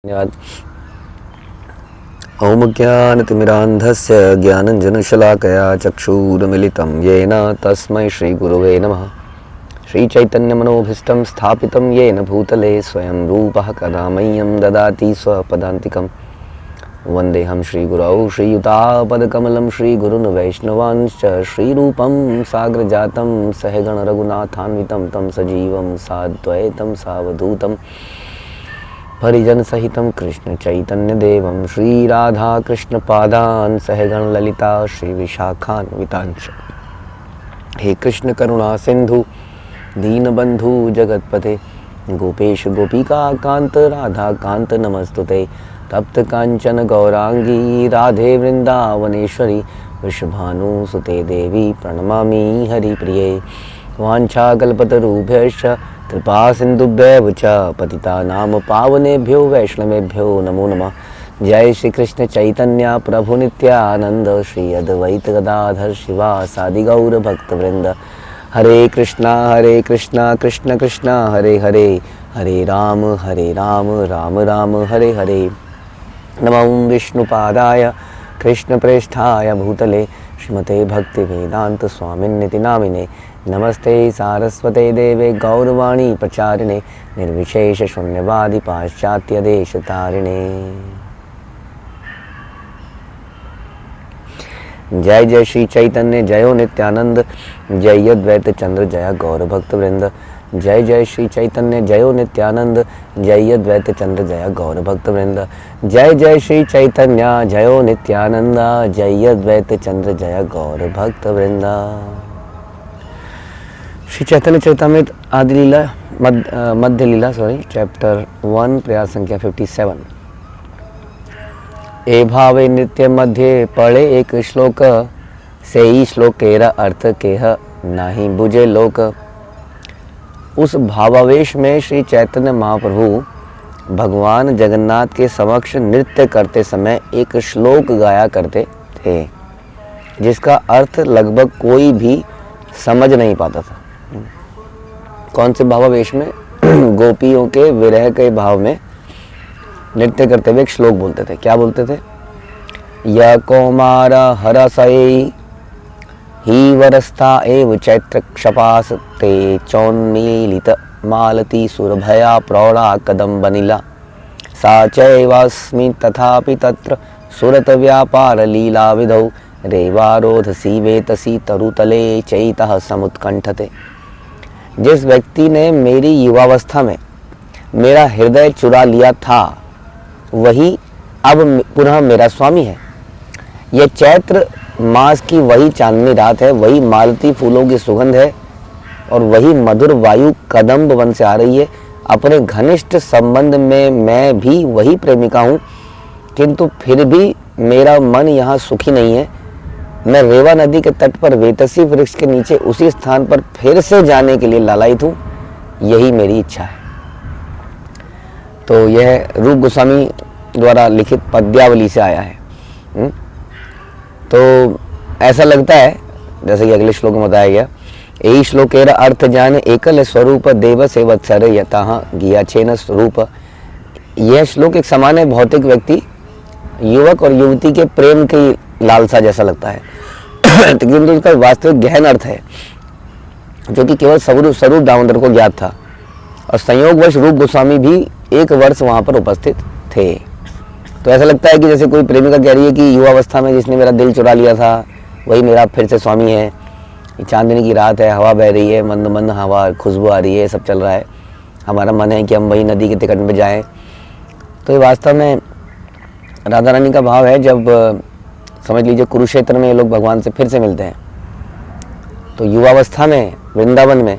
धन्यवाद। ओम ज्ञानतिमिरान्धस्य ज्ञानञ्जनशलाकया चक्षुरुन्मिलितं येन तस्मै श्रीगुरवे नमः। श्रीचैतन्यमनोभीष्टं स्थापितं येन भूतले स्वयं रूपः कदा मह्यं ददाति स्वपदान्तिकं। वन्देऽहं श्रीगुरौ श्रीयुतापदकमलं श्रीगुरून् वैष्णवांश्च श्रीरूपं साग्रजातं सहगणरघुनाथान्वितं तं सजीवं साद्वैतं सावधूतं परिजन सहितं कृष्ण चैतन्य देवं श्री राधा कृष्ण पादान सहगण ललिता श्री विशाखान्वितांश। हे कृष्ण करुणा सिंधु दीनबंधु जगतपते गोपेश गोपिका कांत राधा कांत नमस्तुते। तप्त कांचन गौरांगी राधे वृंदावनेश्वरी वृषभानुसुते देवी प्रणमामि हरिप्रिये। वाञ्छाकल्पतरुभ्यश्च कृपा सिन्धुभ्यैव च पतितानां पावनेभ्यो वैष्णवेभ्यो नमो नमः। जय श्री कृष्ण चैतन्य प्रभु नित्यानंद श्री अद्वैत गदाधर शिवासादि गौर भक्तवृंद। हरे कृष्णा कृष्ण कृष्णा हरे हरे, हरे राम राम राम हरे हरे। नमो विष्णुपादाय कृष्ण प्रेष्ठाय भूतले श्रीमते भक्ति वेदांत स्वामिन्निति नामिने। नमस्ते सारस्वते देवे गौरवाणी प्रचारिणे निर्विशेष शून्यवादी पाश्चात्य देश तारिणे। जय जय श्री चैतन्य जयो नित्यानंद जय अद्वैत चंद्र जय गौर भक्त वृंद। जय जय श्री चैतन्य जयो नित्यानंद जय अद्वैत चंद्र जय गौर भक्त वृंद। जय जय श्री चैतन्य जयो नित्यानंद जय अद्वैत चंद्र जय गौर भक्त वृंद। श्री चैतन्य चरितामृत आदि लीला मध्य लीला चैप्टर 1 प्रयास संख्या 57। ए भावे नृत्य मध्य पढ़े एक श्लोक से ही श्लोकेरा अर्थ केह नाही बुझे लोक। उस भावावेश में श्री चैतन्य महाप्रभु भगवान जगन्नाथ के समक्ष नृत्य करते समय एक श्लोक गाया करते थे जिसका अर्थ लगभग कोई भी समझ नहीं पाता था। कौन से भावावेश में? गोपियों के विरह के भाव में नृत्य करते हुए एक श्लोक बोलते थे। क्या बोलते थे? य कौमार हरसई ही वरस्था एव चैत्र क्षपास ते चौन्मीलित मालती सुरभया प्रौढ़ा कदम बनिला सा चैवास्मि तथापि तत्र सुरत व्यापार लीला विधौ रेवारोध सीवेतसी तरुतले चैतः समुत्कंठते। जिस व्यक्ति ने मेरी युवावस्था में मेरा हृदय चुरा लिया था वही अब पुनः मेरा स्वामी है। यह चैत्र मास की वही चांदनी रात है, वही मालती फूलों की सुगंध है और वही मधुर वायु कदम्ब वन से आ रही है। अपने घनिष्ठ संबंध में मैं भी वही प्रेमिका हूँ, किंतु फिर भी मेरा मन यहाँ सुखी नहीं है। मैं रेवा नदी के तट पर वेतसी वृक्ष के नीचे उसी स्थान पर फिर से जाने के लिए लालायित हूँ। यही मेरी इच्छा है। तो यह रूप गोस्वामी द्वारा लिखित पद्यावली से आया है। तो ऐसा लगता है जैसे कि अगले श्लोक में बताया गया, यही श्लोकेर अर्थ जाने एकल स्वरूप देव से वत्सर यथा गिया छेन स्वरूप। यह श्लोक एक सामान्य भौतिक व्यक्ति युवक और युवती के प्रेम की लालसा जैसा लगता है किंतु उसका वास्तविक गहन अर्थ है जो कि केवल स्वरूप दामोदर को ज्ञात था। और संयोगवश रूप गोस्वामी भी एक वर्ष वहां पर उपस्थित थे। तो ऐसा लगता है कि जैसे कोई प्रेमिका कह रही है कि युवावस्था में जिसने मेरा दिल चुरा लिया था वही मेरा फिर से स्वामी है। चांदनी की रात है, हवा बह रही है, मंद मंद हवा, खुशबू आ रही है, सब चल रहा है। हमारा मन है कि हम वही नदी के तट पे जाएं। तो ये वास्तव में राधा रानी का भाव है। जब समझ लीजिए कुरुक्षेत्र में ये लोग भगवान से फिर से मिलते हैं तो युवावस्था में वृंदावन में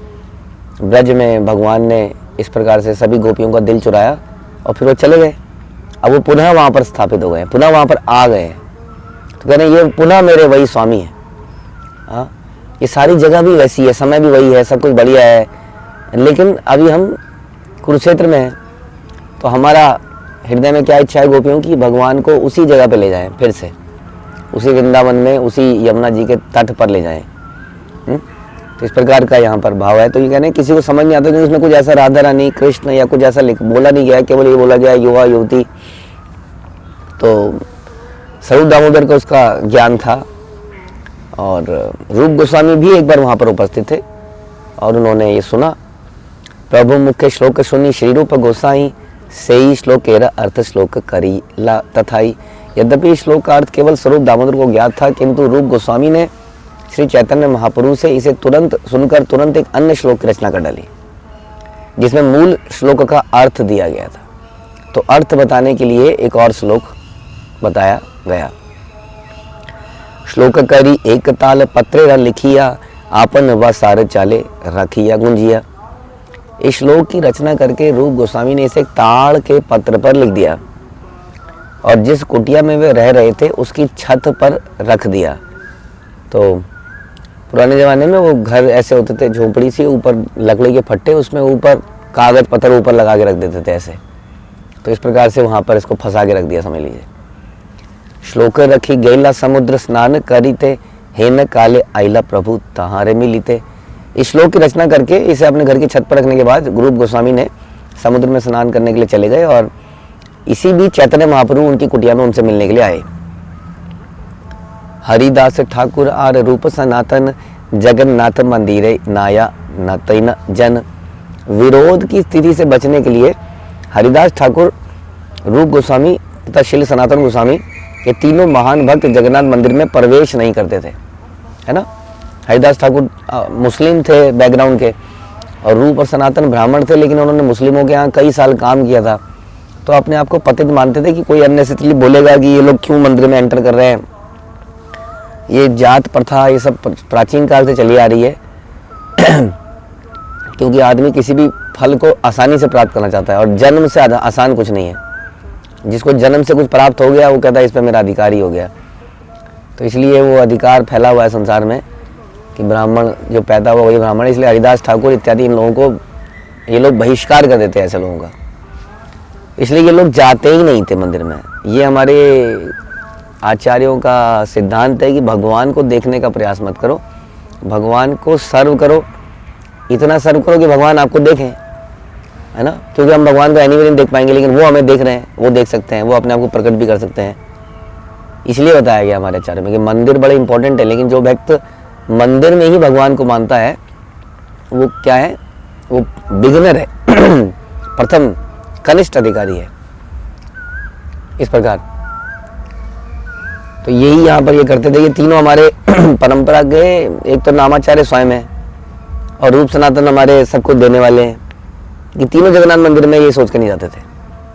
ब्रज में भगवान ने इस प्रकार से सभी गोपियों का दिल चुराया और फिर वो चले गए। अब वो पुनः वहाँ पर स्थापित हो गए, पुनः वहाँ पर आ गए। तो कह रहे हैं ये पुनः मेरे वही स्वामी है। हाँ, ये सारी जगह भी वैसी है, समय भी वही है, सब कुछ बढ़िया है, लेकिन अभी हम कुरुक्षेत्र में हैं। तो हमारा हृदय में क्या इच्छा है गोपियों की? भगवान को उसी जगह पे ले जाएं, फिर से उसी वृंदावन में, उसी यमुना जी के तट पर ले जाएं। तो इस प्रकार का यहाँ पर भाव है। तो ये कहने किसी को समझ नहीं आता, क्योंकि उसमें कुछ ऐसा राधा रानी कृष्ण या कुछ ऐसा बोला नहीं गया, केवल ये बोला गया युवा युवती। तो स्वरूप दामोदर का उसका ज्ञान था। और रूप गोस्वामी भी एक बार वहाँ पर उपस्थित थे और उन्होंने ये सुना, प्रभु मुख्य श्लोक सुनी श्री रूप गोसाई, सेई श्लोकेरा अर्थ श्लोक करीला तथाई। यद्यपि श्लोक का अर्थ केवल स्वरूप दामोदर को ज्ञात था, किंतु रूप गोस्वामी ने श्री चैतन्य महाप्रभु से इसे तुरंत सुनकर तुरंत एक अन्य श्लोक की रचना कर डाली, जिसमें मूल श्लोक का अर्थ दिया गया था। तो अर्थ बताने के लिए एक और श्लोक बताया गया। श्लोक करी एक ताल पत्रे लिखिया, आपन व सार चाले रखिया गुंजिया। इस श्लोक की रचना करके रूप गोस्वामी ने इसे ताड़ के पत्र पर लिख दिया और जिस कुटिया में वे रह रहे थे उसकी छत पर रख दिया। तो पुराने ज़माने में वो घर ऐसे होते थे, झोपड़ी सी, ऊपर लकड़ी के फट्टे, उसमें ऊपर कागज पत्थर ऊपर लगा के रख देते थे ऐसे। तो इस प्रकार से वहाँ पर इसको फंसा के रख दिया, समझ लीजिए। श्लोक रखी गैला समुद्र स्नान करीते, हेन काले आइला प्रभु तहारे मिलीते। इस श्लोक की रचना करके इसे अपने घर की छत पर रखने के बाद रूप गोस्वामी ने समुद्र में स्नान करने के लिए चले गए और इसी बीच चैतन्य महाप्रभु उनकी कुटिया में उनसे मिलने के लिए आए। हरिदास ठाकुर आर रूप सनातन, जगन्नाथ मंदिरे नाया नतैन जन। विरोध की स्थिति से बचने के लिए हरिदास ठाकुर, रूप गोस्वामी तथा श्री सनातन गोस्वामी ये तीनों महान भक्त जगन्नाथ मंदिर में प्रवेश नहीं करते थे, है ना। हरिदास ठाकुर मुस्लिम थे बैकग्राउंड के और रूप और सनातन ब्राह्मण थे, लेकिन उन्होंने मुस्लिमों के यहाँ कई साल काम किया था, तो अपने आप को पतित मानते थे कि कोई अननेसेसरी बोलेगा कि ये लोग क्यों मंदिर में एंटर कर रहे हैं। ये जात प्रथा ये सब प्राचीन काल से चली आ रही है क्योंकि आदमी किसी भी फल को आसानी से प्राप्त करना चाहता है और जन्म से आसान कुछ नहीं है। जिसको जन्म से कुछ प्राप्त हो गया वो कहता है इस पर मेरा अधिकार ही हो गया। तो इसलिए वो अधिकार फैला हुआ है संसार में कि ब्राह्मण जो पैदा हुआ वही ब्राह्मण। इसलिए हरिदास ठाकुर इत्यादि इन लोगों को ये लोग बहिष्कार कर देते हैं ऐसे लोगों का, इसलिए ये लोग जाते ही नहीं थे मंदिर में। ये हमारे आचार्यों का सिद्धांत है कि भगवान को देखने का प्रयास मत करो, भगवान को सर्व करो, इतना सर्व करो कि भगवान आपको देखें, है ना। क्योंकि हम भगवान को एनीवे नहीं देख पाएंगे, लेकिन वो हमें देख रहे हैं, वो देख सकते हैं, वो अपने आप को प्रकट भी कर सकते हैं। इसलिए बताया गया हमारे आचार्य में कि मंदिर बड़े इंपॉर्टेंट है, लेकिन जो भक्त मंदिर में ही भगवान को मानता है वो क्या है, वो बिगिनर है प्रथम कनिष्ठ अधिकारी है। इस प्रकार तो यही यहाँ पर ये करते थे। ये तीनों हमारे परंपरा के, एक तो नामाचार्य स्वयं है और रूप सनातन हमारे सब कुछ देने वाले हैं। ये तीनों जगन्नाथ मंदिर में ये सोच के नहीं जाते थे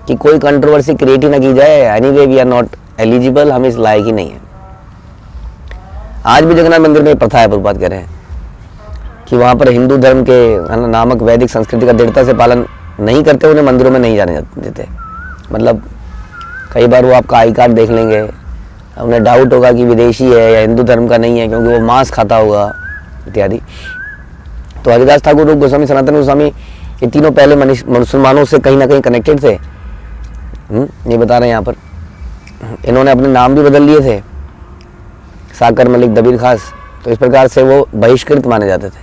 कि कोई कंट्रोवर्सी क्रिएट ही ना की जाए, anyway we are not eligible, हम इस लायक ही नहीं है। आज भी जगन्नाथ मंदिर में प्रथा है, प्रभुपाद कह रहे हैं कि वहाँ पर हिंदू धर्म के नामक वैदिक संस्कृति का दृढ़ता से पालन नहीं करते, उन्हें मंदिरों में नहीं जाने देते। मतलब कई बार वो आपका आई कार्ड देख लेंगे, उन्हें डाउट होगा कि विदेशी है या हिंदू धर्म का नहीं है क्योंकि वो मांस खाता होगा इत्यादि। तो हरिदास ठाकुर, रूप गोस्वामी, सनातन गोस्वामी ये तीनों पहले मुसलमानों से कहीं ना कहीं कनेक्टेड थे। ये बता रहे हैं यहाँ पर। इन्होंने अपने नाम भी बदल लिए थे, साकर मलिक, दबीर खास। तो इस प्रकार से वो बहिष्कृत माने जाते थे।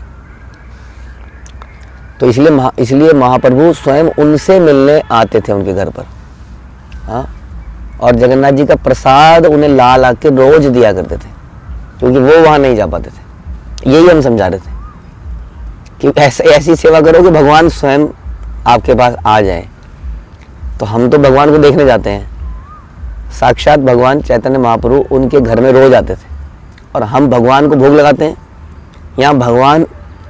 तो इसलिए महाप्रभु स्वयं उनसे मिलने आते थे उनके घर पर, हाँ। और जगन्नाथ जी का प्रसाद उन्हें ला के रोज दिया करते थे, क्योंकि वो वहाँ नहीं जा पाते थे। यही हम समझा रहे थे कि ऐसी सेवा करो कि भगवान स्वयं आपके पास आ जाए। तो हम तो भगवान को देखने जाते हैं, साक्षात भगवान चैतन्य महाप्रभु उनके घर में रोज आते थे और हम भगवान को भोग लगाते हैं। यहाँ भगवान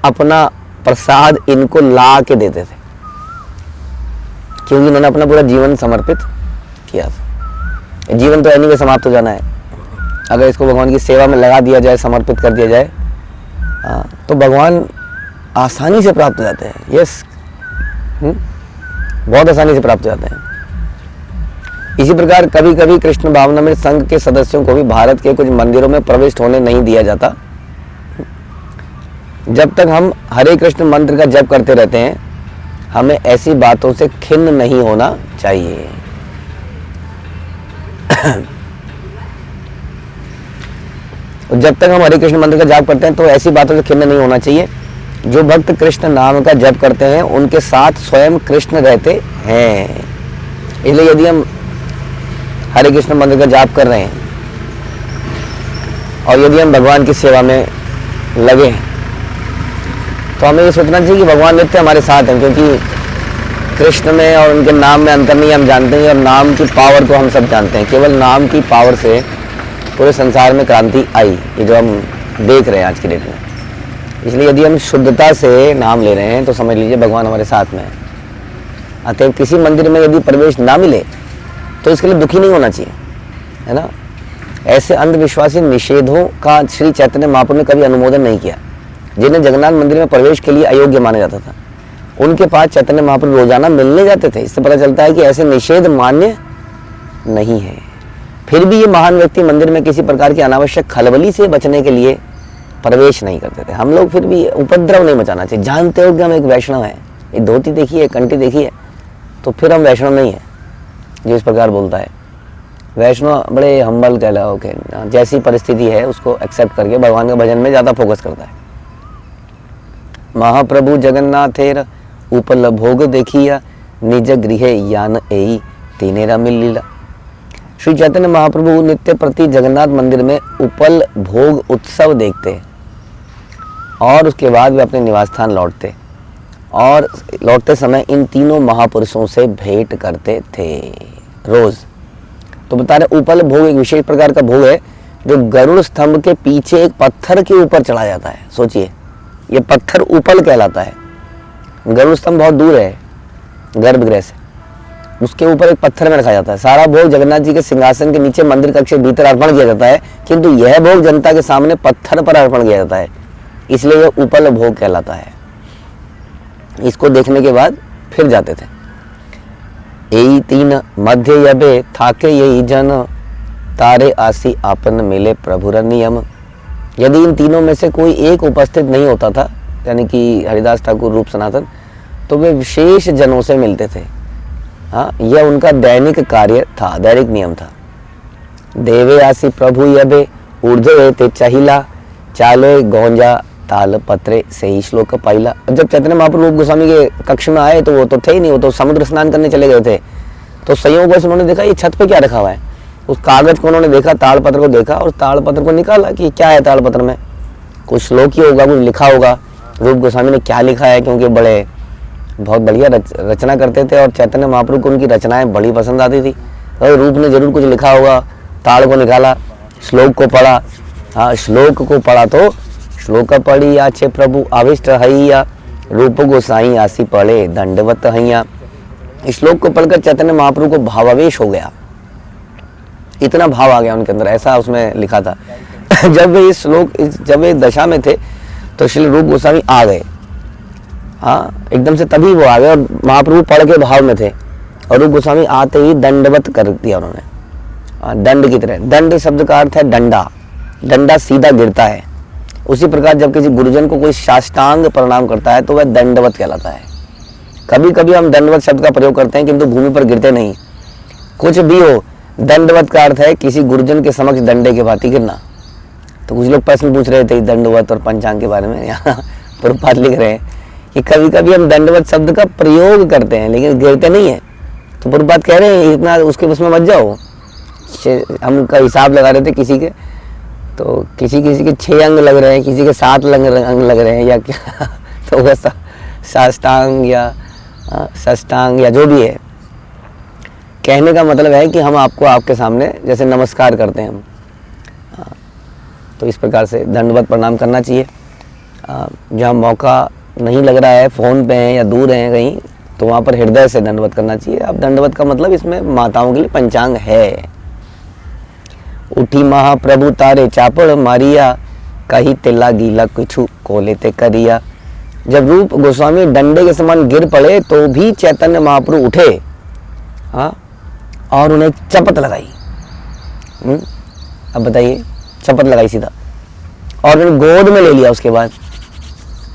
अपना प्रसाद इनको ला के देते थे, क्योंकि उन्होंने अपना पूरा जीवन समर्पित किया था। जीवन तो एनीवे समाप्त हो जाना है, अगर इसको भगवान की सेवा में लगा दिया जाए, समर्पित कर दिया जाए, तो भगवान आसानी से प्राप्त हो जाते हैं। यस, बहुत आसानी से प्राप्त हो जाते हैं। इसी प्रकार कभी कभी कृष्ण भावनामृत संघ के सदस्यों को भी भारत के कुछ मंदिरों में प्रविष्ट होने नहीं दिया जाता। जब तक हम हरे कृष्ण मंत्र का जप करते रहते हैं, हमें ऐसी बातों से खिन्न नहीं होना चाहिए। जब तक हम हरे कृष्ण मंत्र का जाप करते हैं तो ऐसी बातों से खिन्न नहीं होना चाहिए जो भक्त कृष्ण नाम का जप करते हैं उनके साथ स्वयं कृष्ण रहते हैं। इसलिए यदि हम हरे कृष्ण मंत्र का जाप कर रहे हैं और यदि हम भगवान की सेवा में लगे हैं तो हमें ये सोचना चाहिए कि भगवान नित्य हमारे साथ हैं, क्योंकि कृष्ण में और उनके नाम में अंतर नहीं हम जानते हैं और नाम की पावर को हम सब जानते हैं। केवल नाम की पावर से पूरे संसार में क्रांति आई, ये जो हम देख रहे हैं आज की डेट में। इसलिए यदि हम शुद्धता से नाम ले रहे हैं तो समझ लीजिए भगवान हमारे साथ में है। अतएव किसी मंदिर में यदि प्रवेश ना मिले तो इसके लिए दुखी नहीं होना चाहिए, है ना। ऐसे अंधविश्वासी निषेधों का श्री चैतन्य महाप्रभु ने कभी अनुमोदन नहीं किया। जिन्हें जगन्नाथ मंदिर में प्रवेश के लिए अयोग्य माना जाता था उनके पास चैतन्य महाप्रभु रोजाना मिलने जाते थे। इससे पता चलता है कि ऐसे निषेध मान्य नहीं है। फिर भी ये महान व्यक्ति मंदिर में किसी प्रकार की अनावश्यक खलबली से बचने के लिए प्रवेश नहीं करते थे। हम लोग फिर भी उपद्रव नहीं मचाना चाहिए। जानते हो कि हम एक वैष्णव है, ये धोती देखी है, कंठी देखी है, तो फिर हम वैष्णव नहीं है जो इस प्रकार बोलता है। वैष्णव बड़े हम्बल कहलाओ के जैसी परिस्थिति है उसको एक्सेप्ट करके भगवान के भजन में ज़्यादा फोकस करता है। महाप्रभु जगन्नाथेर उपल भोग देखिया निज गृह यान एई तीनेरा मिल लीला। श्री चैतन्य महाप्रभु नित्य प्रति जगन्नाथ मंदिर में उपल भोग उत्सव देखते और उसके बाद वे अपने निवास स्थान लौटते और लौटते समय इन तीनों महापुरुषों से भेंट करते थे रोज। तो बता रहे उपल भोग एक विशेष प्रकार का भोग है जो गरुड़ स्तंभ के पीछे एक पत्थर के ऊपर चढ़ा जाता है। सोचिए, ये पत्थर उपल कहलाता है। गरुड़ स्तंभ बहुत दूर है गर्भगृह से, उसके ऊपर एक पत्थर में रखा जाता है। सारा भोग जगन्नाथ जी के सिंहासन के नीचे मंदिर कक्ष के भीतर अर्पण किया जाता है, किंतु यह भोग जनता के सामने पत्थर पर अर्पण किया जाता है, इसलिए यह उपल भोग कहलाता है। इसको देखने के बाद फिर जाते थे। यही तीन मध्य यबे थाके यही जन तारे आसी आपन मिले प्रभुर नियम। यदि इन तीनों में से कोई एक उपस्थित नहीं होता था, यानी कि हरिदास ठाकुर, रूप सनातन, तो वे विशेष जनों से मिलते थे। हाँ, यह उनका दैनिक कार्य था, दैनिक नियम था। देवे आसी प्रभु यबे ऊर्ध्व ते चाहिला चालो गौंजा ताल पत्रे से ही श्लोक पाइला। जब चैतन्य महाप्रभु रूप गोस्वामी के कक्ष में आए तो वो तो थे ही नहीं, वो तो समुद्र स्नान करने चले गए थे। तो संयोग से उन्होंने देखा ये छत पे क्या रखा हुआ है। उस कागज को उन्होंने देखा, ताड़पत्र को देखा और ताड़पत्र को निकाला कि क्या है ताड़पत्र में। कुछ श्लोक ही होगा, कुछ लिखा होगा। रूप गोस्वामी ने क्या लिखा है, क्योंकि बड़े बहुत बढ़िया रचना करते थे और चैतन्य महाप्रभु को उनकी रचनाएं बड़ी पसंद आती थी। और रूप ने जरूर कुछ लिखा होगा। ताड़ को निकाला, श्लोक को पढ़ा। हाँ, श्लोक को पढ़ा तो श्लोक पढ़ी आछे प्रभु आविष्ट हैया रूप गोसाई आसी पढ़े दंडवत हैया। इस श्लोक को पढ़कर चैतन्य महाप्रभु को भावावेश हो गया, इतना भाव आ गया उनके अंदर, ऐसा उसमें लिखा था। जब वे इस श्लोक जब वे दशा में थे तो श्री रूप गोस्वामी आ गए। हाँ, एकदम से तभी वो आ गए और महाप्रभु पढ़ के भाव में थे और रूप गोस्वामी आते ही दंडवत कर दिया उन्होंने। दंड की तरह, दंड शब्द का अर्थ है डंडा, डंडा सीधा गिरता है। उसी प्रकार जब किसी गुरुजन को कोई साष्टांग प्रणाम करता है तो वह दंडवत कहलाता है। कभी कभी हम दंडवत शब्द का प्रयोग करते हैं किंतु भूमि पर गिरते नहीं। कुछ भी हो, दंडवत का अर्थ है किसी गुरुजन के समक्ष डंडे के भांति गिरना। तो कुछ लोग प्रश्न पूछ रहे थे दंडवत और पंचांग के बारे में, यहाँ प्रभुपाद लिख रहे हैं कि कभी कभी हम दंडवत शब्द का प्रयोग करते हैं लेकिन गिरते नहीं है। तो प्रभुपाद कह रहे हैं इतना उसके उसमें मत जाओ। हम का हिसाब लगा रहे थे किसी के, तो किसी के 6 अंग लग रहे हैं, किसी के 7 अंग लग रहे हैं या क्या। तो वह साष्टांग या षष्टांग या जो भी है, कहने का मतलब है कि हम आपको आपके सामने जैसे नमस्कार करते हैं हम, तो इस प्रकार से दंडवत प्रणाम करना चाहिए। जहाँ मौका नहीं लग रहा है, फ़ोन पे हैं या दूर हैं कहीं, तो वहाँ पर हृदय से दंडवत करना चाहिए। अब दंडवत का मतलब इसमें माताओं के लिए पंचांग है। उठी महाप्रभु तारे चापड़ मारिया कही तिल्ला गीला कुछ को लेते करिया। जब रूप गोस्वामी डंडे के समान गिर पड़े तो भी चैतन्य महाप्रभु उठे, हाँ, और उन्हें चपत लगाई। अब बताइए, चपत लगाई सीधा और उन्हें गोद में ले लिया। उसके बाद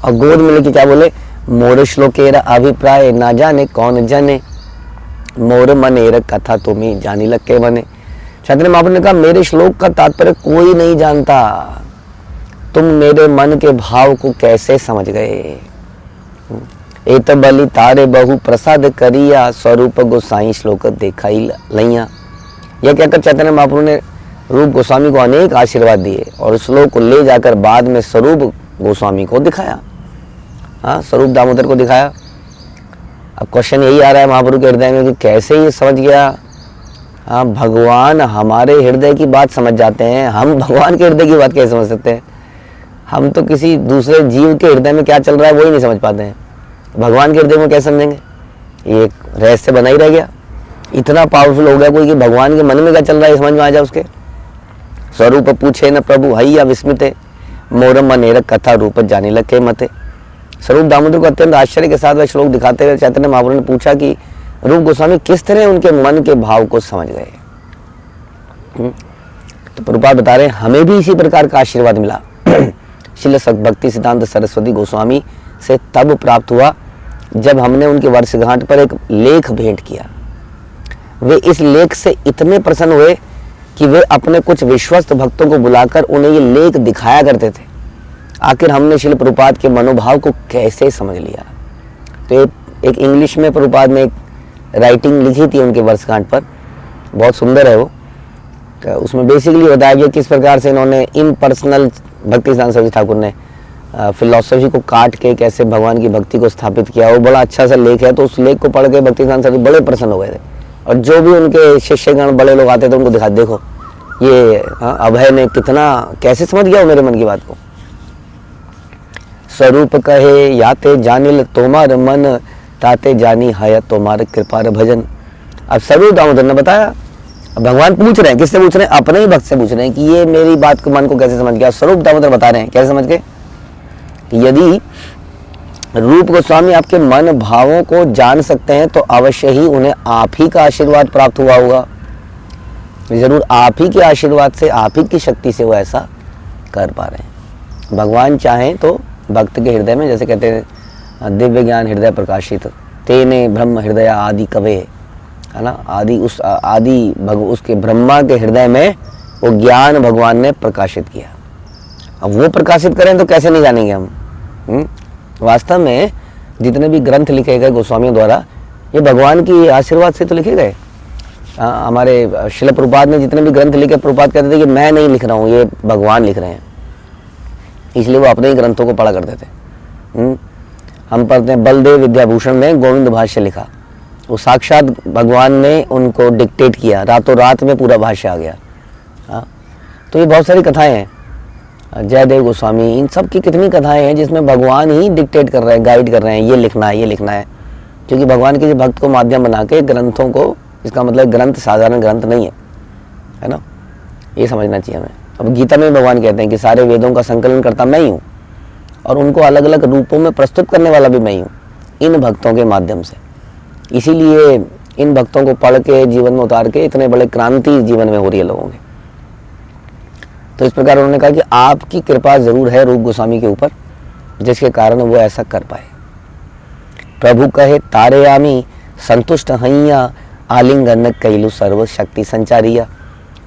और गोद में लेके क्या बोले, मोर श्लोकेर अभिप्राय ना जाने कौन जने मोर मनेर कथा तुम्हें जानी लग के बने। चैतन्य महाप्रभु ने कहा मेरे श्लोक का तात्पर्य कोई नहीं जानता, तुम मेरे मन के भाव को कैसे समझ गए। एत बलि तारे बहु प्रसाद करिया, स्वरूप गोसाई श्लोक दिखाई लैया। यह कहकर चैतन्य महाप्रभु ने रूप गोस्वामी को अनेक आशीर्वाद दिए और श्लोक को ले जाकर बाद में स्वरूप गोस्वामी को दिखाया। हाँ, स्वरूप दामोदर को दिखाया। अब क्वेश्चन यही आ रहा है महाप्रभु के हृदय में कि कैसे ये समझ गया। हाँ, भगवान हमारे हृदय की बात समझ जाते हैं, हम भगवान के हृदय की बात कैसे समझ सकते हैं। हम तो किसी दूसरे जीव के हृदय में क्या चल रहा है वही नहीं समझ पाते हैं, भगवान के हृदय में कैसे समझेंगे। ये एक रहस्य बना ही रह गया। इतना पावरफुल हो गया कोई कि भगवान के मन में क्या चल रहा है समझ में आ जाए उसके। स्वरूप पूछे न प्रभु हैया विस्मिते, मोरम मनेर कथा रूप जाने लगे मते। स्वरूप दामोदर को अत्यंत आश्चर्य के साथ वह श्लोक दिखाते हुए चैतन्य महाप्रभु ने पूछा कि रूप गोस्वामी किस तरह उनके मन के भाव को समझ गए। तो प्रभुपाद बता रहे हैं हमें भी इसी प्रकार का आशीर्वाद मिला। श्रील भक्ति सिद्धांत सरस्वती गोस्वामी से तब प्राप्त हुआ जब हमने उनकी वर्षगांठ पर एक लेख भेंट किया। वे इस लेख से इतने प्रसन्न हुए कि वे अपने कुछ विश्वस्त भक्तों को बुलाकर उन्हें ये लेख दिखाया करते थे। आखिर हमने श्रील प्रभुपाद के मनोभाव को कैसे समझ लिया। तो एक इंग्लिश में प्रभुपाद ने एक राइटिंग लिखी थी उनके वर्षगांठ पर, बहुत सुंदर है वो। तो उसमें बेसिकली बताया गया किस प्रकार से इन्होंने इम्पर्सनल भक्ति सिद्धांत सरस्वती ठाकुर ने फिलॉसफी को काट के कैसे भगवान की भक्ति को स्थापित किया। वो बड़ा अच्छा सा लेख है। तो उस लेख को पढ़ के भक्ति सिद्धांत सरस्वती बड़े प्रसन्न हो गए थे और जो भी उनके शिष्यगण बड़े लोग आते थे उनको दिखा, देखो ये अभय ने कितना कैसे समझ गया वो मेरे मन की बात को। स्वरूप कहे याते जानिल तोमार मन, ताते जानी है तोमार कृपार भजन। अब स्वरूप दामोदर ने बताया। अब भगवान पूछ रहे हैं, किससे पूछ रहे हैं, अपने ही भक्त से पूछ रहे हैं कि ये मेरी बात को मन को कैसे समझ गया। स्वरूप दामोदर बता रहे हैं कैसे समझ गए कि यदि रूप गोस्वामी आपके मन भावों को जान सकते हैं तो अवश्य ही उन्हें आप ही का आशीर्वाद प्राप्त हुआ होगा। जरूर आप ही के आशीर्वाद से, आप ही की शक्ति से वो ऐसा कर पा रहे हैं। भगवान चाहें तो भक्त के हृदय में, जैसे कहते हैं दिव्य ज्ञान हृदय प्रकाशित, तेने ब्रह्म हृदय आदि कवे, है ना, आदि उस आदि उसके ब्रह्मा के हृदय में वो ज्ञान भगवान ने प्रकाशित किया। अब वो प्रकाशित करें तो कैसे नहीं जानेंगे हम। वास्तव में जितने भी ग्रंथ लिखे गए गोस्वामियों द्वारा ये भगवान की आशीर्वाद से तो लिखे गए। हमारे श्रील प्रभुपाद ने जितने भी ग्रंथ लिखे, प्रभुपाद कहते थे कि मैं नहीं लिख रहा हूँ, ये भगवान लिख रहे हैं, इसलिए वो अपने ही ग्रंथों को पढ़ा करते थे। हम पढ़ते हैं बलदेव विद्याभूषण में गोविंद भाष्य लिखा, वो साक्षात भगवान ने उनको डिक्टेट किया, रातों रात में पूरा भाष्य आ गया। हाँ, तो ये बहुत सारी कथाएं हैं। जयदेव गोस्वामी, इन सब की कितनी कथाएं हैं जिसमें भगवान ही डिक्टेट कर रहे हैं, गाइड कर रहे हैं, ये लिखना है, ये लिखना है। क्योंकि भगवान के भक्त को माध्यम बना के ग्रंथों को, इसका मतलब ग्रंथ साधारण ग्रंथ नहीं है ना, ये समझना चाहिए हमें। अब गीता में भगवान कहते हैं कि सारे वेदों का संकलन करता मैं ही हूँ और उनको अलग अलग रूपों में प्रस्तुत करने वाला भी मैं ही हूँ इन भक्तों के माध्यम से। इसीलिए इन भक्तों को पढ़ के जीवन में उतार के इतने बड़े क्रांति जीवन में हो रही है लोगों के। तो इस प्रकार उन्होंने कहा कि आपकी कृपा जरूर है रूप गोस्वामी के ऊपर, जिसके कारण वो ऐसा कर पाए। प्रभु कहे तारे आमी संतुष्ट हैया, आलिंगन कैलु सर्व शक्ति संचारिया।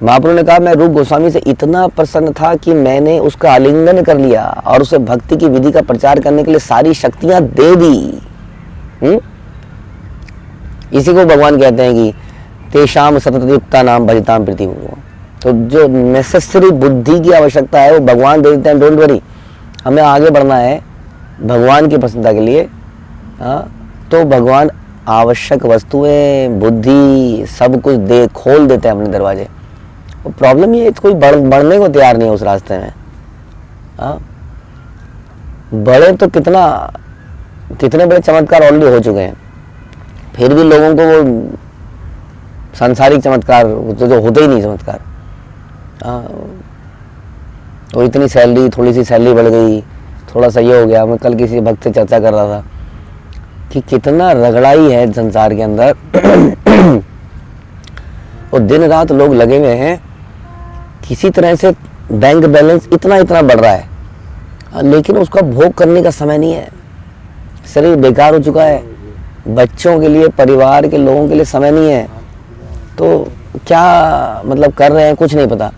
महाप्रभु ने कहा मैं रूप गोस्वामी से इतना प्रसन्न था कि मैंने उसका आलिंगन कर लिया और उसे भक्ति की विधि का प्रचार करने के लिए सारी शक्तियां दे दी। इसी को भगवान कहते हैं कि तेषाम सतत युक्ता नाम भजताम प्रीति। तो जो नेसेसरी बुद्धि की आवश्यकता है वो भगवान दे देते हैं। डोंट वरी, हमें आगे बढ़ना है भगवान की प्रसन्नता के लिए। तो भगवान आवश्यक वस्तुएं, बुद्धि, सब कुछ दे खोल देते हैं अपने दरवाजे। तो प्रॉब्लम ये कोई बढ़ने को तैयार नहीं है उस रास्ते में। बड़े तो कितने बड़े चमत्कार ऑलरेडी हो चुके हैं, फिर भी लोगों को वो सांसारिक चमत्कार जो होते ही नहीं चमत्कार। तो इतनी सैलरी, थोड़ी सी सैलरी बढ़ गई, थोड़ा सा ये हो गया। मैं कल किसी भक्त से चर्चा कर रहा था कि कितना रगड़ाई है संसार के अंदर। और दिन रात लोग लगे हुए हैं, किसी तरह से बैंक बैलेंस इतना बढ़ रहा है, लेकिन उसका भोग करने का समय नहीं है। शरीर बेकार हो चुका है, बच्चों के लिए, परिवार के लोगों के लिए समय नहीं है। तो क्या मतलब कर रहे हैं कुछ नहीं पता।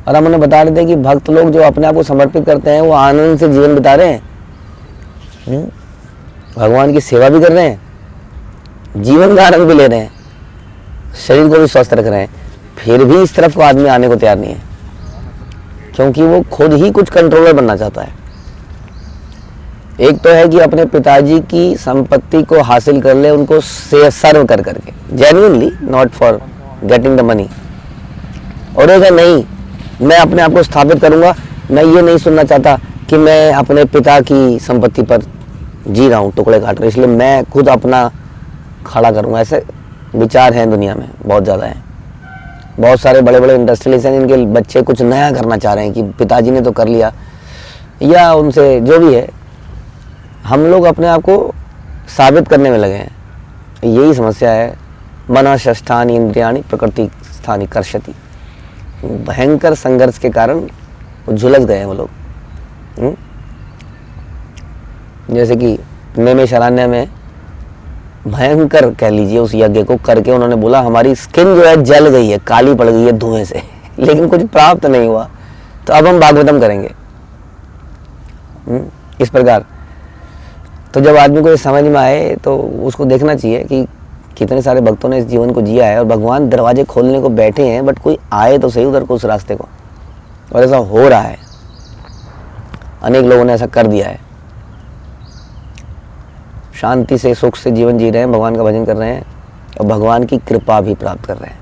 और हम उन्हें बता रहे थे कि भक्त लोग जो अपने आप को समर्पित करते हैं वो आनंद से जीवन बिता रहे हैं, भगवान की सेवा भी कर रहे हैं, जीवन का आनंद भी ले रहे हैं, शरीर को भी स्वस्थ रख रहे हैं, फिर भी इस तरफ को आदमी आने को तैयार नहीं है, क्योंकि वो खुद ही कुछ कंट्रोलर बनना चाहता है। एक तो है कि अपने पिताजी की संपत्ति को हासिल कर ले, उनको सर्व कर करके, genuinely, not for getting the money. और एक है नहीं, मैं अपने आप को स्थापित करूंगा, मैं ये नहीं सुनना चाहता कि मैं अपने पिता की संपत्ति पर जी रहा हूँ, टुकड़े काट रहा हूँ, इसलिए मैं खुद अपना खड़ा करूंगा। ऐसे विचार हैं दुनिया में, बहुत ज़्यादा हैं। बहुत सारे बड़े बड़े इंडस्ट्रियलिस्ट हैं, इनके बच्चे कुछ नया करना चाह रहे हैं कि पिताजी ने तो कर लिया, या उनसे जो भी है, हम लोग अपने आप को साबित करने में लगे हैं। यही समस्या है। मनः षष्ठानि इंद्रियाणि प्रकृति स्थानि कर्षति। भयंकर संघर्ष के कारण वो झुलस गए हैं वो लोग। जैसे कि नैमिषारण्य में भयंकर कह लीजिए उस यज्ञ को करके उन्होंने बोला हमारी स्किन जो है जल गई है, काली पड़ गई है धुएं से, लेकिन कुछ प्राप्त नहीं हुआ, तो अब हम भागवतम करेंगे। इस प्रकार तो जब आदमी को ये समझ में आए तो उसको देखना चाहिए कि कितने सारे भक्तों ने इस जीवन को जिया है और भगवान दरवाजे खोलने को बैठे हैं, बट कोई आए तो सही उधर को उस रास्ते को। और ऐसा हो रहा है, अनेक लोगों ने ऐसा कर दिया है, शांति से सुख से जीवन जी रहे हैं, भगवान का भजन कर रहे हैं और भगवान की कृपा भी प्राप्त कर रहे हैं।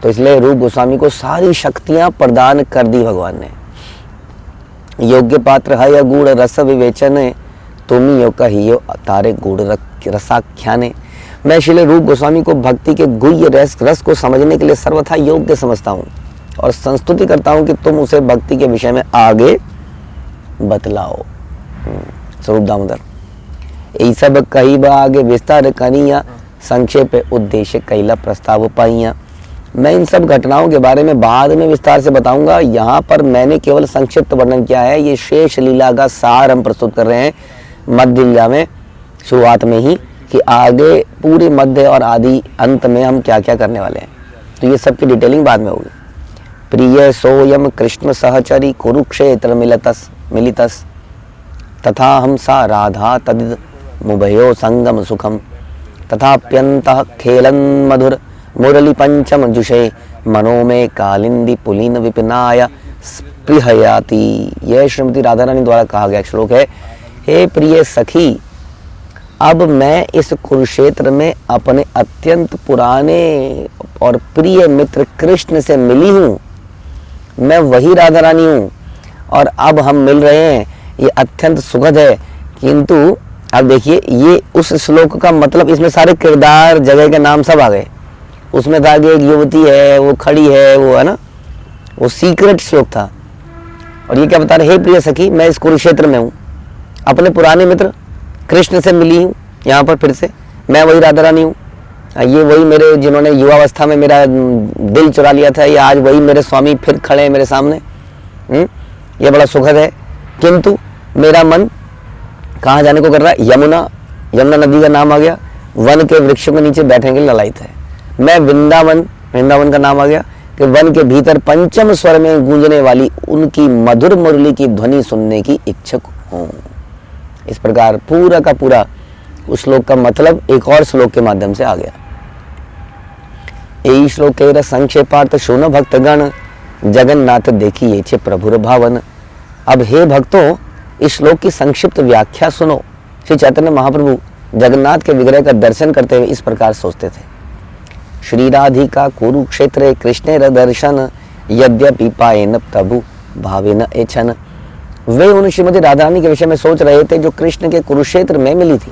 तो इसलिए रूप गोस्वामी को सारी शक्तियां प्रदान कर दी भगवान ने। योग्य पात्र है या गुड़ रस विवेचन, तुम यो कहियो तारे गुड़ रसाख्याने। मैं श्री रूप गोस्वामी को भक्ति के गुह्य रस को समझने के लिए सर्वथा योग्य समझता हूँ और संस्तुति करता हूँ कि तुम उसे भक्ति के विषय में आगे बतलाओ। स्वरूप दामोदर। यही सब कही बा आगे विस्तार कनिया, संक्षेप उद्देश्य कैला प्रस्ताव पाइया। मैं इन सब घटनाओं के बारे में बाद में विस्तार से बताऊंगा, यहाँ पर मैंने केवल संक्षिप्त वर्णन किया है। ये शेष लीला का सार हम प्रस्तुत कर रहे हैं मध्य लीला में, शुरुआत में ही, कि आगे पूरे मध्य और आदि अंत में हम क्या क्या करने वाले हैं। तो ये सब की डिटेलिंग बाद में होगी। प्रिय सोयम कृष्ण सहचरी कुरुक्षेत्र मिलितस तथा हमसा राधा तदिद मुभयो संगम सुखम तथाप्यंतः खेलन मधुर मुरली पंचम जुषे मनो में कालिंदी पुलीन विपिनाय स्पृहयाति। यह श्रीमती राधा रानी द्वारा कहा गया श्लोक है। हे प्रिय सखी, अब मैं इस कुरुक्षेत्र में अपने अत्यंत पुराने और प्रिय मित्र कृष्ण से मिली हूँ। मैं वही राधा रानी हूँ और अब हम मिल रहे हैं, ये अत्यंत सुखद है। किंतु अब देखिए, ये उस श्लोक का मतलब, इसमें सारे किरदार जगह के नाम सब आ गए। उसमें था कि एक युवती है, वो खड़ी है, वो है ना, वो सीक्रेट श्लोक था। और ये क्या बता रहे, हे प्रिय सखी, मैं इस कुरुक्षेत्र में हूँ, अपने पुराने मित्र कृष्ण से मिली हूँ। यहाँ पर फिर से मैं वही राधा रानी हूँ, ये वही मेरे जिन्होंने युवावस्था में मेरा दिल चुरा लिया था, ये आज वही मेरे स्वामी फिर खड़े हैं मेरे सामने। ये बड़ा सुखद है। किंतु मेरा मन कहाँ जाने को कर रहा है, यमुना नदी का नाम आ गया, वन के वृक्ष के नीचे बैठने के लिए ललायित है। मैं वृंदावन का नाम आ गया कि वन के भीतर पंचम स्वर में गूंजने वाली उनकी मधुर मुरली की ध्वनि सुनने की इच्छुक हूँ। इस प्रकार पूरा का पूरा उस श्लोक का मतलब एक और श्लोक के माध्यम से आ गया। यही श्लोक संक्षेपार्थ सुनो भक्तगण, जगन्नाथ देखिए छे प्रभुर भावन। अब हे भक्तों, इस श्लोक की संक्षिप्त व्याख्या सुनो। श्री चैतन्य महाप्रभु जगन्नाथ के विग्रह का दर्शन करते हुए इस प्रकार सोचते थे। श्री राधिका कुरुक्षेत्रे कृष्णेर दर्शन, यद्यपि पायेन प्रभु भावेन एछन। वे उन श्रीमती राधा रानी के विषय में सोच रहे थे जो कृष्ण के कुरुक्षेत्र में मिली थी।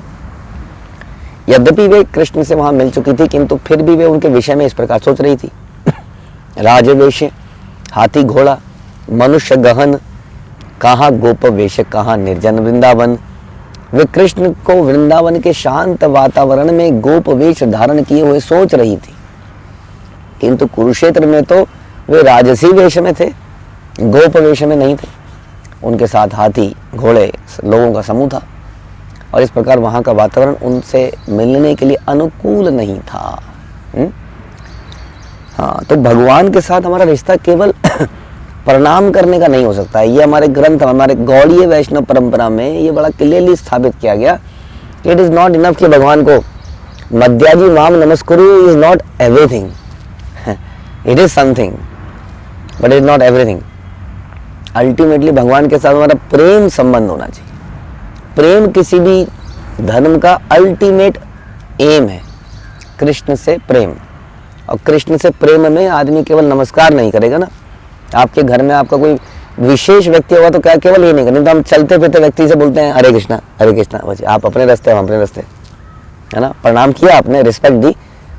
यद्यपि वे कृष्ण से वहां मिल चुकी थी, किंतु फिर भी वे उनके विषय में इस प्रकार सोच रही थी। राजवेश, हाथी घोड़ा, मनुष्य गहन, कहाँ गोप वेश, कहाँ निर्जन वृंदावन। वे कृष्ण को वृंदावन के शांत वातावरण में गोप वेश धारण किए हुए सोच रही थी, किंतु कुरुक्षेत्र में तो वे राजसी वेश में थे, गोप वेश में नहीं थे। उनके साथ हाथी घोड़े लोगों का समूह था और इस प्रकार वहां का वातावरण उनसे मिलने के लिए अनुकूल नहीं था। हाँ, तो भगवान के साथ हमारा रिश्ता केवल प्रणाम करने का नहीं हो सकता है। ये हमारे ग्रंथ, हमारे गौड़ीय वैष्णव परंपरा में ये बड़ा क्लियरली स्थापित किया गया कि इट इज नॉट इनफ कि भगवान को मध्याजी माम नमस्कुरु is not everything, it is something but is not everything. Ultimately भगवान के साथ हमारा प्रेम संबंध होना चाहिए। प्रेम किसी भी धर्म का अल्टीमेट एम है, कृष्ण से प्रेम। और कृष्ण से प्रेम में आदमी केवल नमस्कार नहीं करेगा ना, आपके घर में आपका कोई विशेष व्यक्ति होगा तो क्या केवल ये नहीं करेंगे, तो हम चलते फिरते व्यक्ति से बोलते हैं हरे कृष्णा बस, आप अपने रास्ते हम अपने रास्ते, है ना, प्रणाम किया आपने, रिस्पेक्ट दी,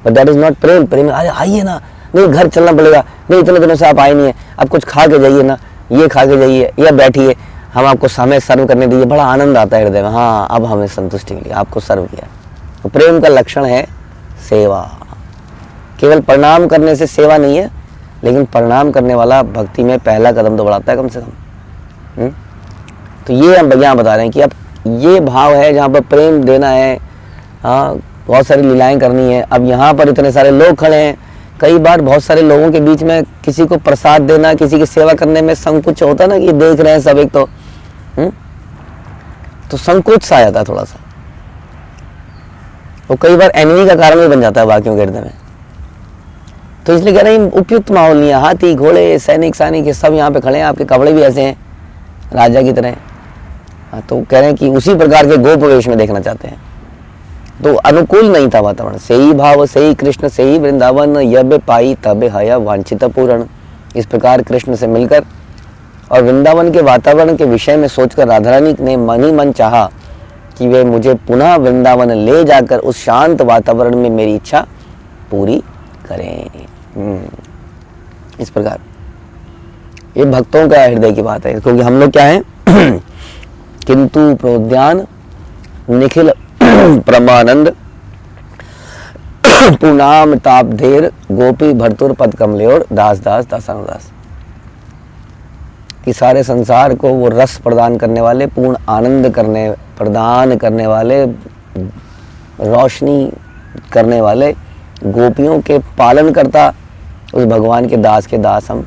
बट दैट इज नॉट प्रेम। प्रेम आइए ना, नहीं घर चलना पड़ेगा, नहीं इतने दिनों से आप आए नहीं है, आप कुछ खा के जाइए ना, ये खा के जाइए या बैठिए, हम आपको समय सर्व करने दीजिए, बड़ा आनंद आता है हृदय में, हाँ अब हमें संतुष्टि मिली, आपको सर्व किया। तो प्रेम का लक्षण है सेवा। केवल प्रणाम करने से सेवा नहीं है, लेकिन प्रणाम करने वाला भक्ति में पहला कदम तो बढ़ाता है कम से कम। तो ये हम यहाँ बता रहे हैं कि अब ये भाव है जहाँ पर प्रेम देना है, हाँ बहुत सारी लीलाएं करनी है। अब यहाँ पर इतने सारे लोग खड़े हैं, कई बार बहुत सारे लोगों के बीच में किसी को प्रसाद देना, किसी की सेवा करने में संकोच होता ना, कि देख रहे हैं सब एक तो संकोच सा आ जाता है थोड़ा सा, वो कई बार एनिमी का कारण भी बन जाता है बाकियों के हृदय में। तो इसलिए कह रहे हैं उपयुक्त माहौल नहीं है, हाथी घोड़े सैनिक ये सब यहाँ पे खड़े हैं, आपके कपड़े भी ऐसे हैं राजा की तरह। तो कह रहे हैं कि उसी प्रकार के गोप वेश में देखना चाहते हैं, तो अनुकूल नहीं था वातावरण। से ही भाव से ही कृष्ण से ही वृंदावन, यब पाई तब हया वांछित पूर्ण। इस प्रकार कृष्ण से मिलकर और वृंदावन के वातावरण के विषय में सोचकर राधा रानी ने मन ही मन चाहा कि वे मुझे पुनः वृंदावन ले जाकर उस शांत वातावरण में मेरी इच्छा पूरी करें। इस प्रकार ये भक्तों का हृदय की बात है, क्योंकि हम लोग क्या है किंतु प्रोद्यान निखिल परमानंद पूर्णाम तापधेर गोपी भरतुर पद कमलेर दास दास दासानुदास। कि सारे संसार को वो रस प्रदान करने वाले, पूर्ण आनंद प्रदान करने वाले, रोशनी करने वाले, गोपियों के पालन करता उस भगवान के दास हम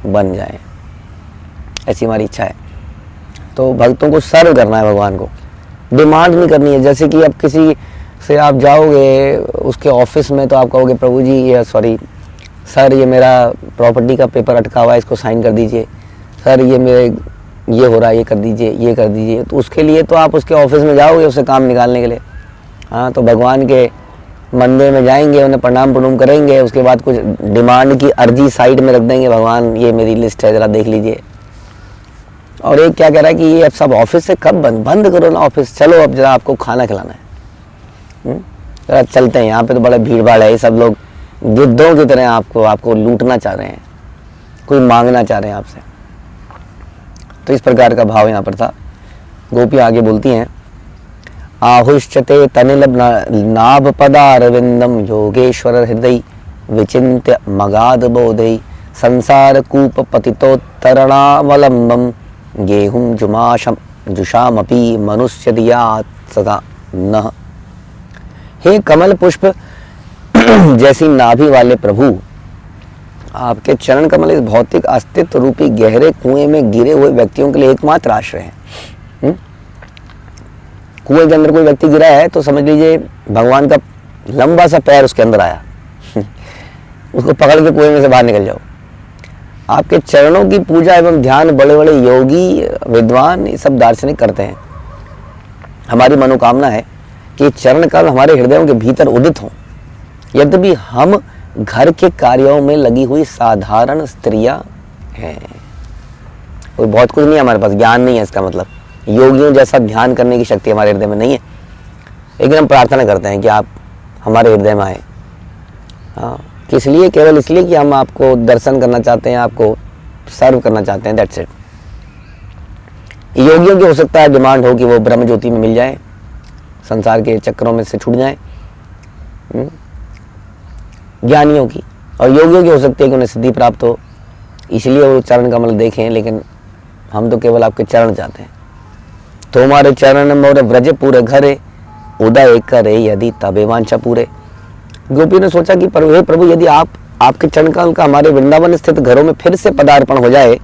बन जाएं, ऐसी हमारी इच्छा है। तो भक्तों को सर्व करना है, भगवान को डिमांड नहीं करनी है। जैसे कि अब किसी से आप जाओगे उसके ऑफिस में, तो आप कहोगे प्रभु जी ये सॉरी सर ये मेरा प्रॉपर्टी का पेपर अटका हुआ है, इसको साइन कर दीजिए, सर ये मेरे ये हो रहा है, ये कर दीजिए, ये कर दीजिए। तो उसके लिए तो आप उसके ऑफिस में जाओगे उससे काम निकालने के लिए। हाँ, तो भगवान के मंदिर में जाएंगे, उन्हें प्रणाम करेंगे, उसके बाद कुछ डिमांड की अर्जी साइड में रख देंगे, भगवान ये मेरी लिस्ट है जरा देख लीजिए। और एक क्या कह रहा है कि ये अब सब ऑफिस से कब बंद करो ना ऑफिस, चलो अब जरा आपको खाना खिलाना है, जरा चलते हैं, यहाँ पे तो बड़ा भीड़ भाड़ है, सब लोग गिद्धों की तरह आपको लूटना चाह रहे हैं, कोई मांगना चाह रहे हैं आपसे। तो इस प्रकार का भाव यहाँ पर था। गोपी आगे बोलती हैं, आहुश्चते तनिलब नाभ पदारविंदम योगेश्वर हृदय विचिन्त्य मगाध बोधै संसार कूप पतितोत्तरणावलंबम गेहुम जुषामपि मनुष्य दियात सदा नः। हे कमल पुष्प जैसी नाभि वाले प्रभु, आपके चरण कमल इस भौतिक अस्तित्व रूपी गहरे कुएं में गिरे हुए व्यक्तियों के लिए एकमात्र आश्रय है। कुएं के अंदर कोई व्यक्ति गिरा है तो समझ लीजिए भगवान का लंबा सा पैर उसके अंदर आया उसको पकड़ के कुएं में से बाहर निकल जाओ। आपके चरणों की पूजा एवं ध्यान बड़े बड़े योगी विद्वान ये सब दार्शनिक करते हैं। हमारी मनोकामना है कि चरण कमल हमारे हृदयों के भीतर उदित हों। यद्यपि हम घर के कार्यों में लगी हुई साधारण स्त्रियां हैं, कोई बहुत कुछ नहीं है हमारे पास, ज्ञान नहीं है, इसका मतलब योगियों जैसा ध्यान करने की शक्ति हमारे हृदय में नहीं है, लेकिन हम प्रार्थना करते हैं कि आप हमारे हृदय में आए। हाँ, किस लिए? केवल इसलिए कि हम आपको दर्शन करना चाहते हैं, आपको सर्व करना चाहते हैं, दैट्स इट। योगियों की हो सकता है डिमांड हो कि वो ब्रह्म ज्योति में मिल जाए, संसार के चक्रों में से छूट जाए, ज्ञानियों की और योगियों की हो सकती है कि उन्हें सिद्धि प्राप्त हो, इसलिए वो चरण कमल देखें। लेकिन हम तो केवल आपके चरण चाहते हैं। तो हमारे चरण मोर व्रज पूरे घरे उदय करे यदि तबे वांछा पूरे। गोपी ने सोचा कि हे प्रभु, यदि आपके चरण कमल का हमारे वृंदावन स्थित घरों में फिर से पदार्पण हो जाए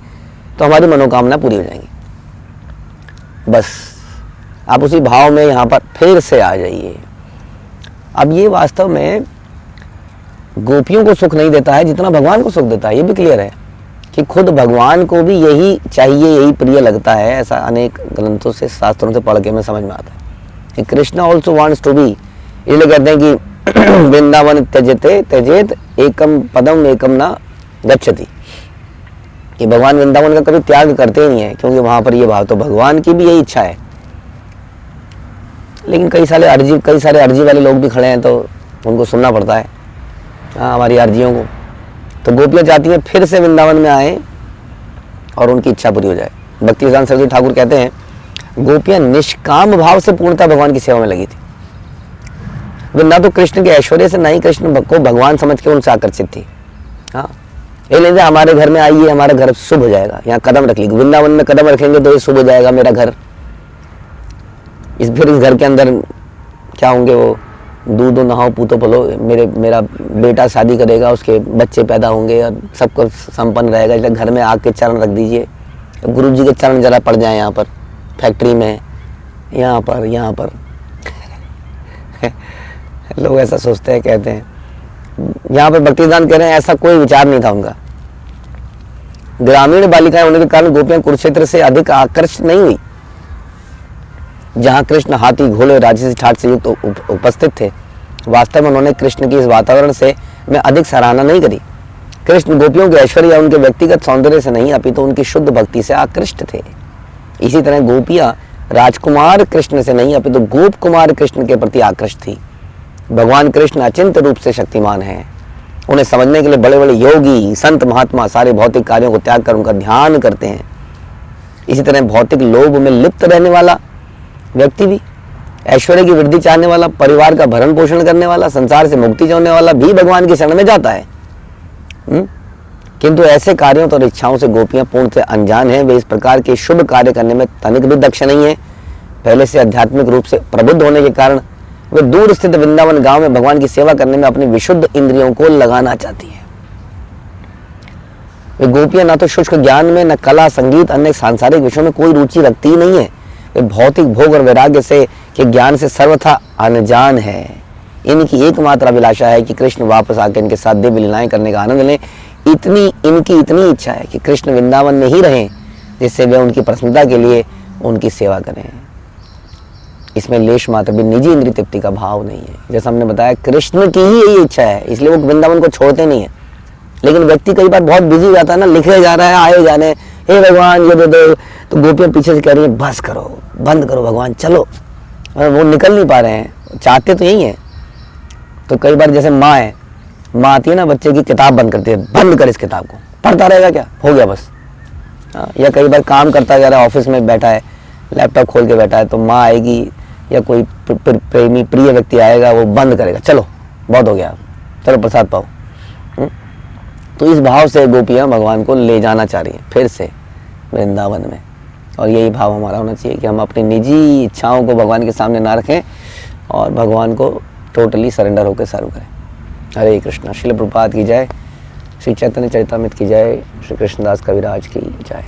तो हमारी मनोकामना पूरी हो जाएंगी। बस आप उसी भाव में यहाँ पर फिर से आ जाइए। अब ये वास्तव में गोपियों को सुख नहीं देता है जितना भगवान को सुख देता है। ये भी क्लियर है कि खुद भगवान को भी यही चाहिए, यही प्रिय लगता है। ऐसा अनेक ग्रंथों से, शास्त्रों से पढ़ के में समझ में आता है कि Krishna also wants to be. इसलिए कहते हैं कि वृंदावन त्यजते त्यजेत एकम पदम एकम ना गच्छति, कि भगवान वृंदावन का कभी त्याग करते ही नहीं है, क्योंकि वहां पर ये भाव तो भगवान की भी यही इच्छा है। लेकिन कई सारे अर्जी वाले लोग भी खड़े हैं, तो उनको सुनना पड़ता है हमारी अर्जियों को। तो गोपियाँ चाहती हैं फिर से वृंदावन में आए और उनकी इच्छा पूरी हो जाए। भक्ति विद्वान सरस्वती ठाकुर कहते हैं, गोपियाँ निष्काम भाव से पूर्णतः भगवान की सेवा में लगी थी। वे ना तो कृष्ण के ऐश्वर्य से, ना ही कृष्ण को भगवान समझ के उनसे आकर्षित थी। हाँ, ये नहीं हमारे घर में आइए, हमारा घर शुभ हो जाएगा, यहाँ कदम रख लीजिए, वृंदावन में कदम रखेंगे तो ये शुभ हो जाएगा मेरा घर। फिर इस घर के अंदर क्या होंगे, वो दूधो नहाओ पूतो पलो, मेरा बेटा शादी करेगा, उसके बच्चे पैदा होंगे और सब कुछ संपन्न रहेगा। इसलिए घर में आके चरण रख दीजिए, गुरु जी के चरण जरा पड़ जाए यहाँ पर, फैक्ट्री में, यहाँ पर लोग ऐसा सोचते हैं, कहते हैं। यहाँ पर भक्तिदान कह रहे हैं ऐसा कोई विचार नहीं था उनका। ग्रामीण बालिकाएं होने के कारण गोपियां कुरुक्षेत्र से अधिक आकर्षित नहीं हुई। जहाँ कृष्ण हाथी घोड़े राजसी ठाट से युक्त उपस्थित थे, वास्तव में उन्होंने कृष्ण की इस वातावरण से में अधिक सराहना नहीं करी। कृष्ण गोपियों के ऐश्वर्य या उनके व्यक्तिगत सौंदर्य से नहीं, अपितु उनकी शुद्ध भक्ति से आकृष्ट थे। इसी तरह गोपियां राजकुमार कृष्ण से नहीं, अपितु गोप कुमार कृष्ण के प्रति आकृष्ट थी। भगवान कृष्ण अचिंत्य रूप से शक्तिमान हैं। उन्हें समझने के लिए बड़े बड़े योगी, संत, महात्मा सारे भौतिक कार्यों को त्याग कर उनका ध्यान करते हैं। इसी तरह भौतिक लोभ में लिप्त रहने वाला व्यक्ति भी, ऐश्वर्य की वृद्धि चाहने वाला, परिवार का भरण पोषण करने वाला, संसार से मुक्ति चाहने वाला भी भगवान की शरण में जाता है। किंतु ऐसे कार्यों और इच्छाओं से गोपियां पूर्णतः अनजान हैं। वे इस प्रकार के शुभ कार्य करने में तनिक भी दक्ष नहीं है। पहले से आध्यात्मिक रूप से प्रबुद्ध होने के कारण वे दूर स्थित वृंदावन गांव में भगवान की सेवा करने में अपनी विशुद्ध इंद्रियों को लगाना चाहती हैं। वे गोपियां ना तो शुष्क ज्ञान में, न कला, संगीत, अन्य सांसारिक विषयों में कोई रुचि रखती ही नहीं है। वे भौतिक भोग और वैराग्य से के ज्ञान से सर्वथा अनजान है। इनकी एकमात्र अभिलाषा है कि कृष्ण वापस आकर इनके साथ दिव्य लीलाएं करने का आनंद लें। इनकी इतनी इच्छा है कि कृष्ण वृंदावन में ही रहें, जिससे वे उनकी प्रसन्नता के लिए उनकी सेवा करें। इसमें लेश मात्र भी निजी इंद्रिय तृप्ति का भाव नहीं है। जैसा हमने बताया, कृष्ण की ही यही इच्छा है, इसलिए वो वृंदावन को छोड़ते नहीं है। लेकिन व्यक्ति कई बार बहुत बिजी हो जाता है ना, लिखे जा रहा है, आए जाने, हे भगवान ये दे दो, तो गोपियां पीछे से कह रही है बस करो, बंद करो भगवान, चलो। और वो निकल नहीं पा रहे हैं, चाहते तो यही है। तो कई बार जैसे माँ है, माँ आती है ना, बच्चे की किताब बंद करती है, बंद कर इस किताब को, पढ़ता रहेगा क्या, हो गया बस। या कई बार काम करता जा रहा है, ऑफिस में बैठा है, लैपटॉप खोल के बैठा है, तो माँ आएगी या कोई प्रेमी प्रिय व्यक्ति आएगा, वो बंद करेगा, चलो बहुत हो गया, चलो प्रसाद पाओ। तो इस भाव से गोपियाँ भगवान को ले जाना चाह रही हैं फिर से वृंदावन में। और यही भाव हमारा होना चाहिए कि हम अपनी निजी इच्छाओं को भगवान के सामने ना रखें और भगवान को टोटली सरेंडर होकर सर्व करें। हरे कृष्णा। श्रील प्रभुपाद की जय, श्री चैतन्य चरितामृत की जय, श्री कृष्णदास कविराज की जय।